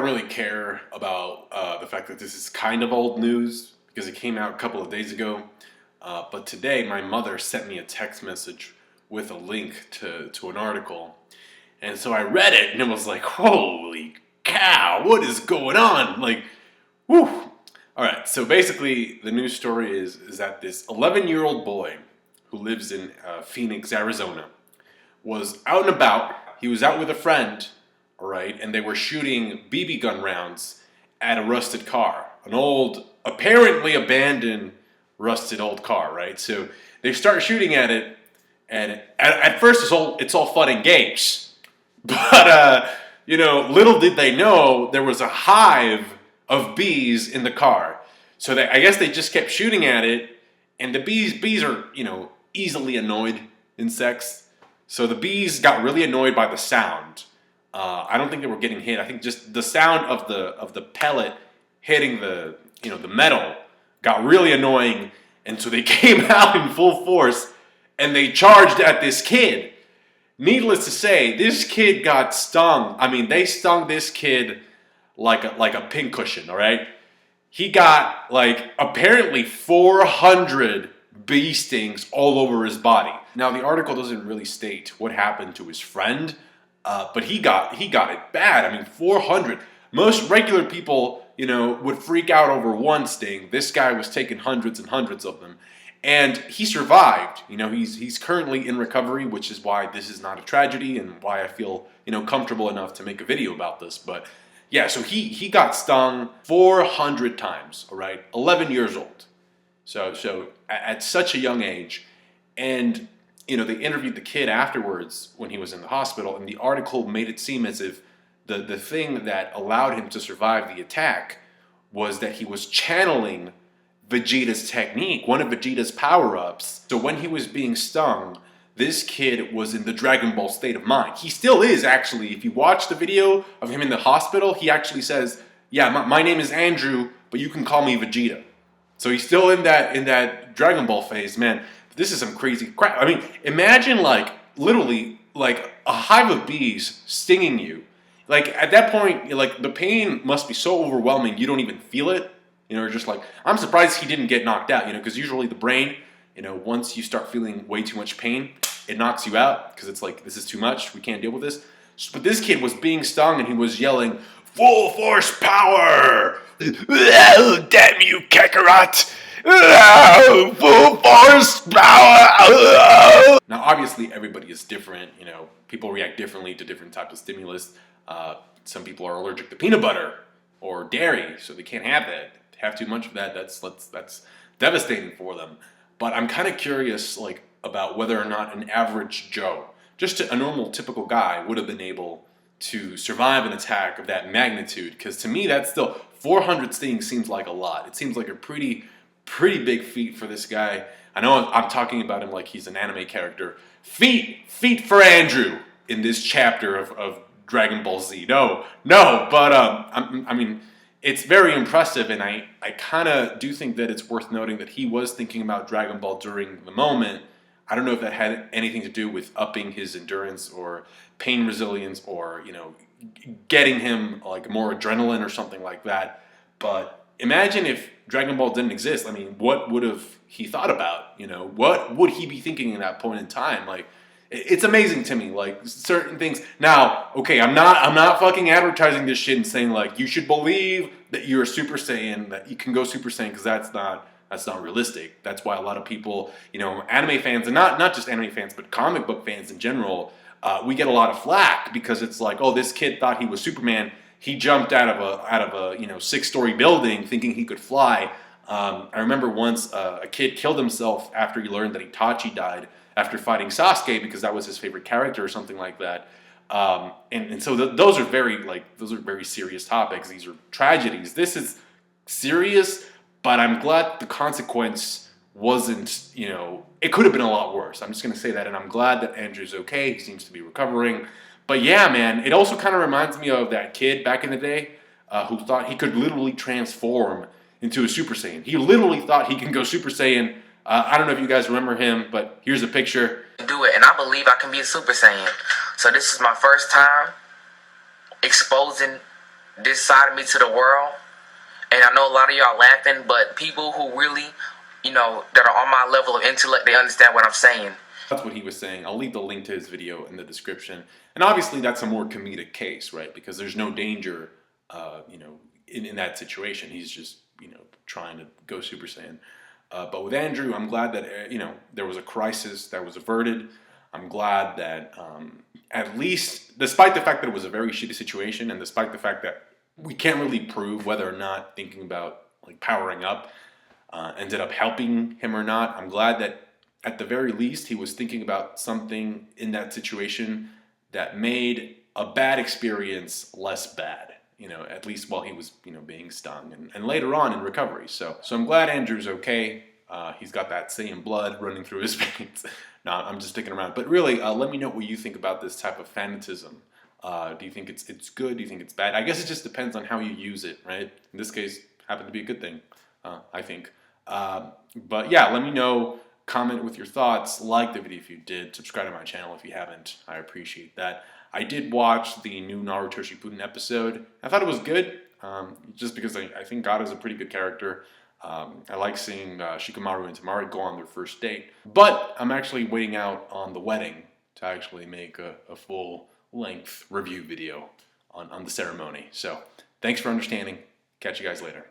don't really care about the fact that this is kind of old news because it came out a couple of days ago. But today, my mother sent me a text message with a link to an article. And so I read it, and it was like, holy cow, what is going on? Like, whew. All right, so basically, the news story is that this 11-year-old boy who lives in Phoenix, Arizona, was out and about. He was out with a friend, all right, and they were shooting BB gun rounds at a rusted car, an old, apparently abandoned, rusted old car, right? So they start shooting at it, and at first it's all fun and games, but little did they know there was a hive of bees in the car. So I guess they just kept shooting at it, and the bees are easily annoyed insects. So the bees got really annoyed by the sound. I don't think they were getting hit. I think just the sound of the pellet hitting the metal got really annoying, and so they came out in full force and they charged at this kid. Needless to say, this kid got stung. I mean, they stung this kid like a pincushion. All right, he got apparently 400 bee stings all over his body. Now, the article doesn't really state what happened to his friend, but he got it bad. I mean, 400. Most regular people, would freak out over one sting. This guy was taking hundreds and hundreds of them, and he survived. He's currently in recovery, which is why this is not a tragedy and why I feel comfortable enough to make a video about this. But yeah, so he got stung 400 times. All right, 11 years old. So at such a young age, and they interviewed the kid afterwards when he was in the hospital, and the article made it seem as if the thing that allowed him to survive the attack was that he was channeling Vegeta's technique, one of Vegeta's power-ups. So when he was being stung, this kid was in the Dragon Ball state of mind. He still is, actually. If you watch the video of him in the hospital, he actually says, yeah, my name is Andrew, but you can call me Vegeta. So he's still in that Dragon Ball phase, man. This is some crazy crap. I mean, imagine literally a hive of bees stinging you. At that point, the pain must be so overwhelming you don't even feel it. Just I'm surprised he didn't get knocked out. Because usually the brain, once you start feeling way too much pain, it knocks you out because it's this is too much. We can't deal with this. But this kid was being stung and he was yelling, "Full force power! Oh, damn you, Kakarot! Full force power!" Now, obviously, everybody is different. People react differently to different types of stimulus. Some people are allergic to peanut butter or dairy, so they can't have that. Have too much of that, that's devastating for them. But I'm kind of curious, about whether or not an average Joe, just a normal, typical guy, would have been able to survive an attack of that magnitude. Because to me, that's still 400 stings seems like a lot. It seems like a pretty big feat for this guy. I know I'm talking about him like he's an anime character. Feet for Andrew in this chapter of Dragon Ball Z. No, but I mean, it's very impressive, and I kind of do think that it's worth noting that he was thinking about Dragon Ball during the moment. I don't know if that had anything to do with upping his endurance or pain resilience or, getting him more adrenaline or something like that. But imagine if Dragon Ball didn't exist. I mean, what would have he thought about? What would he be thinking at that point in time? It's amazing to me, certain things. Now, okay, I'm not fucking advertising this shit and saying you should believe that you're a Super Saiyan, that you can go Super Saiyan, because that's not realistic. That's why a lot of people, anime fans, and not just anime fans, but comic book fans in general, we get a lot of flack because it's oh, this kid thought he was Superman. He jumped out of a 6-story building thinking he could fly. I remember once a kid killed himself after he learned that Itachi died after fighting Sasuke because that was his favorite character or something like that. And so those are very serious topics. These are tragedies. This is serious, but I'm glad the consequence wasn't, it could have been a lot worse. I'm just going to say that, and I'm glad that Andrew's okay. He seems to be recovering. But yeah, man, it also kind of reminds me of that kid back in the day who thought he could literally transform into a Super Saiyan. He literally thought he can go Super Saiyan. I don't know if you guys remember him, but here's a picture. Do it, and I believe I can be a Super Saiyan. So this is my first time exposing this side of me to the world. And I know a lot of y'all laughing, but people who really, that are on my level of intellect, they understand what I'm saying. That's what he was saying. I'll leave the link to his video in the description. And obviously that's a more comedic case, right? Because there's no danger, in that situation. He's just, trying to go Super Saiyan. But with Andrew, I'm glad that, there was a crisis that was averted. I'm glad that at least, despite the fact that it was a very shitty situation, and despite the fact that we can't really prove whether or not thinking about like powering up ended up helping him or not, I'm glad that at the very least he was thinking about something in that situation that made a bad experience less bad. At least while he was, being stung, and later on in recovery. So I'm glad Andrew's okay. He's got that Saiyan blood running through his veins. No, I'm just sticking around. But really, let me know what you think about this type of fanatism. Do you think it's good? Do you think it's bad? I guess it just depends on how you use it, right? In this case, happened to be a good thing, I think. But yeah, let me know. Comment with your thoughts. Like the video if you did. Subscribe to my channel if you haven't. I appreciate that. I did watch the new Naruto Shippuden episode. I thought it was good, just because I think God is a pretty good character. I like seeing Shikamaru and Tamari go on their first date. But I'm actually waiting out on the wedding to actually make a full-length review video on the ceremony. So thanks for understanding. Catch you guys later.